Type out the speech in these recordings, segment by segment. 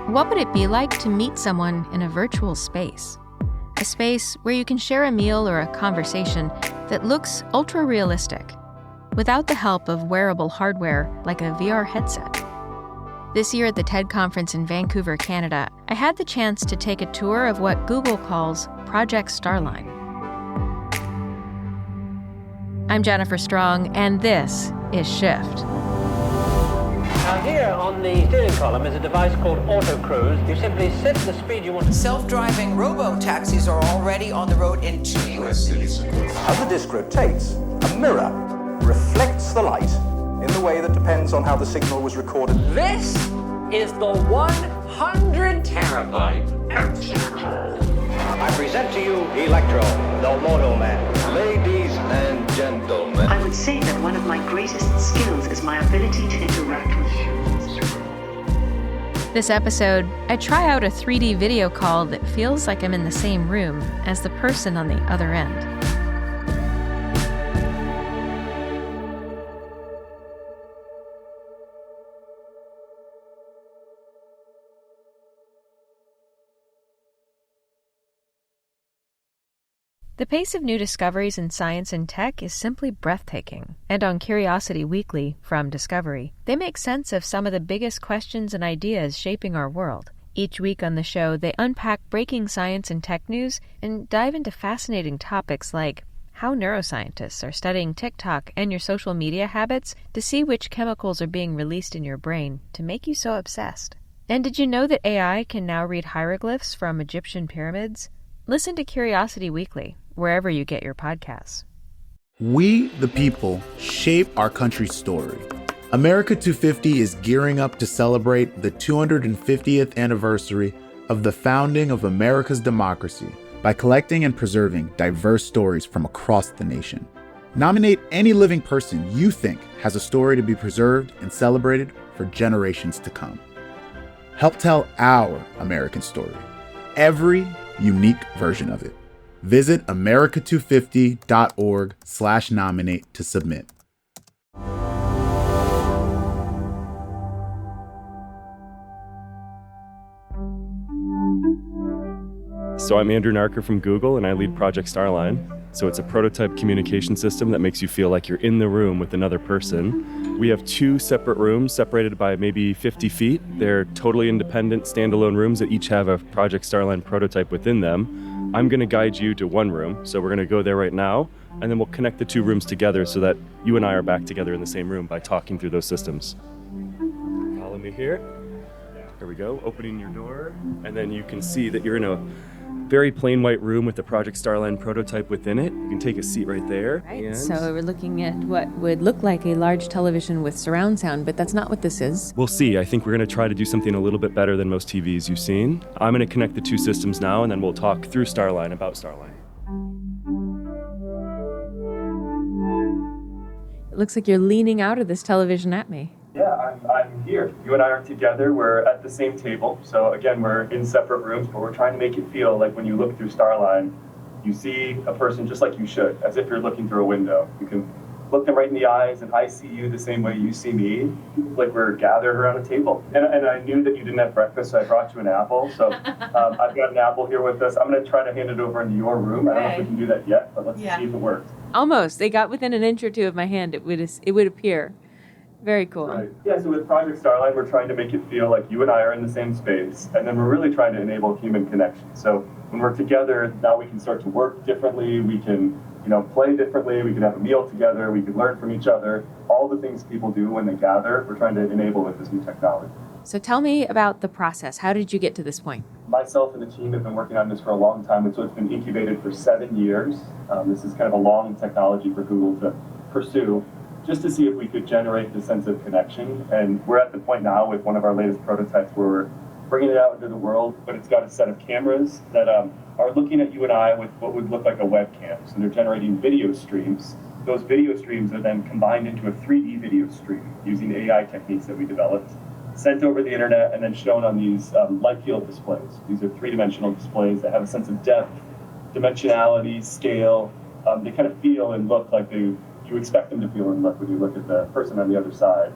What would it be like to meet someone in a virtual space? A space where you can share a meal or a conversation that looks ultra-realistic, without the help of wearable hardware like a VR headset. This year at the TED conference in Vancouver, Canada, I had the chance to take a tour of what Google calls Project Starline. I'm Jennifer Strong, and this is Shift. Now here on the steering column is a device called Auto Cruise. You simply set the speed you want. Self-driving robo-taxis are already on the road in 2 U.S. cities. As the disc rotates, a mirror reflects the light in the way that depends on how the signal was recorded. This is the 100 terabyte I present to you Electro, the Moto Man. Ladies and gentlemen. I would say that one of my greatest skills is my ability to interact with humans. This episode, I try out a 3D video call that feels like I'm in the same room as the person on the other end. The pace of new discoveries in science and tech is simply breathtaking. And on Curiosity Weekly, from Discovery, they make sense of some of the biggest questions and ideas shaping our world. Each week on the show, they unpack breaking science and tech news and dive into fascinating topics like how neuroscientists are studying TikTok and your social media habits to see which chemicals are being released in your brain to make you so obsessed. And did you know that AI can now read hieroglyphs from Egyptian pyramids? Listen to Curiosity Weekly, wherever you get your podcasts. We, the people, shape our country's story. America 250 is gearing up to celebrate the 250th anniversary of the founding of America's democracy by collecting and preserving diverse stories from across the nation. Nominate any living person you think has a story to be preserved and celebrated for generations to come. Help tell our American story, every unique version of it. Visit america250.org/nominate to submit. So I'm Andrew Nartker from Google, and I lead Project Starline. So it's a prototype communication system that makes you feel like you're in the room with another person. We have 2 separate rooms separated by maybe 50 feet. They're totally independent, standalone rooms that each have a Project Starline prototype within them. I'm going to guide you to one room, so we're going to go there right now, and then we'll connect the 2 rooms together so that you and I are back together in the same room by talking through those systems. Follow me here. Here we go, opening your door, and then you can see that you're in a very plain white room with the Project Starline prototype within it. You can take a seat right there. Right, so we're looking at what would look like a large television with surround sound, but that's not what this is. We'll see. I think we're going to try to do something a little bit better than most TVs you've seen. I'm going to connect the 2 systems now, and then we'll talk through Starline about Starline. It looks like you're leaning out of this television at me. Yeah, I'm here. You and I are together. We're at the same table. So again, we're in separate rooms, but we're trying to make it feel like when you look through Starline, you see a person just like you should, as if you're looking through a window. You can look them right in the eyes, and I see you the same way you see me, like we're gathered around a table. And I knew that you didn't have breakfast, so I brought you an apple. So I've got an apple here with us. I'm going to try to hand it over into your room. I don't know if we can do that yet, but let's see if it works. Almost. They got within an inch or 2 of my hand, it would appear. Very cool. Right. Yeah, so with Project Starline, we're trying to make it feel like you and I are in the same space, and then we're really trying to enable human connection. So when we're together, now we can start to work differently, we can, play differently, we can have a meal together, we can learn from each other. All the things people do when they gather, we're trying to enable with this new technology. So tell me about the process. How did you get to this point? Myself and the team have been working on this for a long time, and so it's been incubated for 7 years. This is kind of a long technology for Google to pursue, just to see if we could generate the sense of connection. And we're at the point now with one of our latest prototypes where we're bringing it out into the world, but it's got a set of cameras that are looking at you and I with what would look like a webcam. So they're generating video streams. Those video streams are then combined into a 3D video stream using AI techniques that we developed, sent over the internet, and then shown on these light field displays. These are 3-dimensional displays that have a sense of depth, dimensionality, scale. They kind of feel and look like you expect them to feel and look when you look at the person on the other side.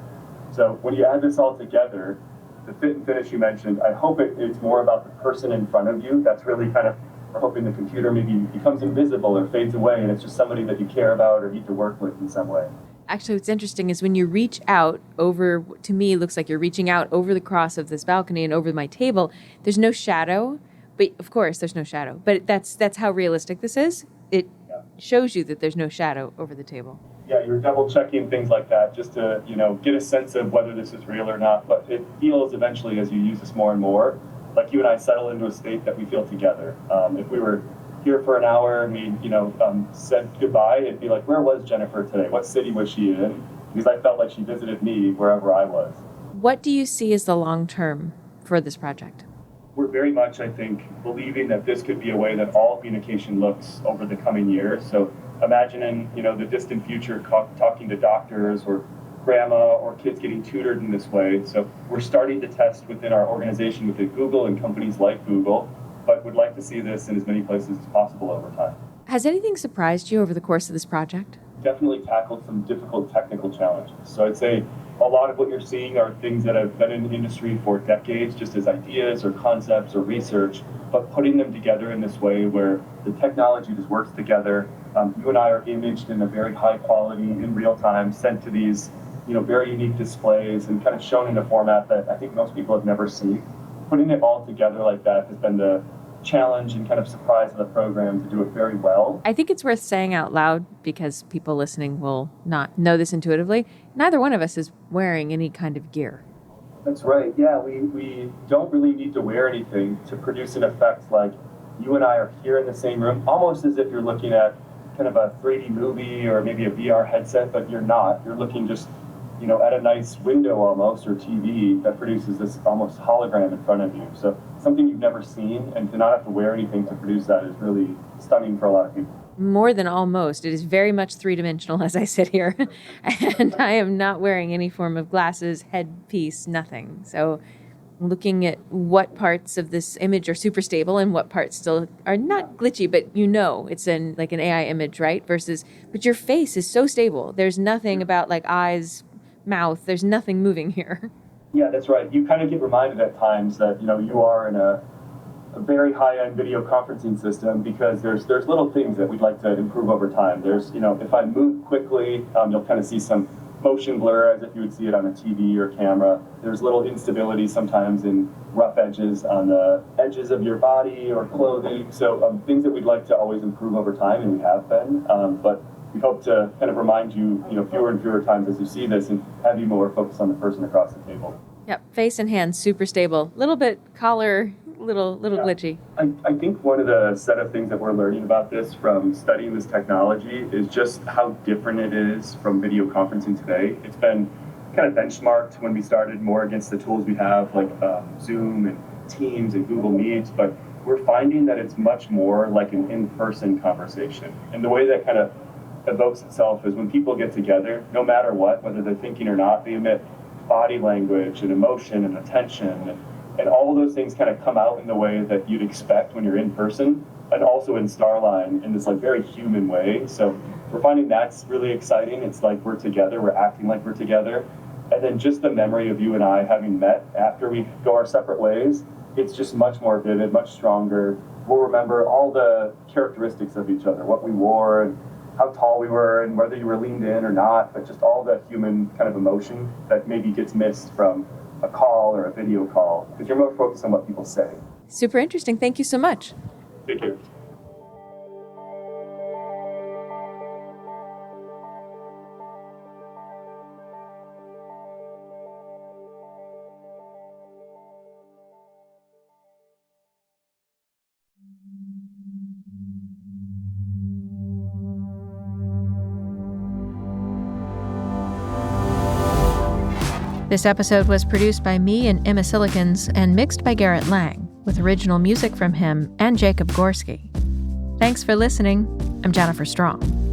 So when you add this all together, the fit and finish you mentioned, I hope it's more about the person in front of you. That's really kind of, we're hoping the computer maybe becomes invisible or fades away, and it's just somebody that you care about or need to work with in some way. Actually, what's interesting is when you reach out over, to me, it looks like you're reaching out over the cross of this balcony and over my table. There's no shadow, but of course there's no shadow. But that's how realistic this is. It shows you that there's no shadow over the table. Yeah, you're double checking things like that just to, get a sense of whether this is real or not. But it feels eventually, as you use this more and more, like you and I settle into a state that we feel together. If we were here for an hour and we, said goodbye, it'd be like, where was Jennifer today? What city was she in? Because I felt like she visited me wherever I was. What do you see as the long term for this project? We're very much, I think, believing that this could be a way that all communication looks over the coming years. So imagining, the distant future talking to doctors or grandma or kids getting tutored in this way. So we're starting to test within our organization within Google and companies like Google, but would like to see this in as many places as possible over time. Has anything surprised you over the course of this project? Definitely tackled some difficult technical challenges. So I'd say a lot of what you're seeing are things that have been in the industry for decades, just as ideas or concepts or research, but putting them together in this way where the technology just works together. You and I are imaged in a very high quality in real time, sent to these, very unique displays and kind of shown in a format that I think most people have never seen. Putting it all together like that has been the challenge and kind of surprise of the program to do it very well. I think it's worth saying out loud because people listening will not know this intuitively. Neither one of us is wearing any kind of gear. That's right. Yeah, we don't really need to wear anything to produce an effect like you and I are here in the same room, almost as if you're looking at kind of a 3D movie or maybe a VR headset, but you're not. You're looking just, at a nice window almost, or TV that produces this almost hologram in front of you. So something you've never seen, and to not have to wear anything to produce that is really stunning for a lot of people. More than almost. It is very much three-dimensional as I sit here. And I am not wearing any form of glasses, headpiece, nothing. So looking at what parts of this image are super stable and what parts still are not glitchy, but it's like an AI image, right? But your face is so stable. There's nothing about like eyes, mouth. There's nothing moving here. Yeah, that's right. You kind of get reminded at times that, you are in a very high-end video conferencing system because there's little things that we'd like to improve over time. There's, if I move quickly, you'll kind of see some motion blur as if you would see it on a TV or camera. There's little instability sometimes in rough edges on the edges of your body or clothing. So things that we'd like to always improve over time, and we have been. But we hope to kind of remind you, fewer and fewer times as you see this and have you more focused on the person across the table. Yep, face and hands, super stable. Little bit collar, little glitchy. I think one of the set of things that we're learning about this from studying this technology is just how different it is from video conferencing today. It's been kind of benchmarked when we started more against the tools we have like Zoom and Teams and Google Meets, but we're finding that it's much more like an in-person conversation. And the way that kind of evokes itself is when people get together, no matter what, whether they're thinking or not, they emit body language and emotion and attention, and all of those things kind of come out in the way that you'd expect when you're in person, and also in Starline in this like very human way. So we're finding that's really exciting. It's like we're together, we're acting like we're together, and then just the memory of you and I having met after we go our separate ways, it's just much more vivid, much stronger. We'll remember all the characteristics of each other, what we wore and how tall we were and whether you were leaned in or not, but just all the human kind of emotion that maybe gets missed from a call or a video call, because you're more focused on what people say. Super interesting. Thank you so much. Take care. This episode was produced by me and Emma Cillekens and mixed by Garret Lang, with original music from him and Jacob Gorski. Thanks for listening. I'm Jennifer Strong.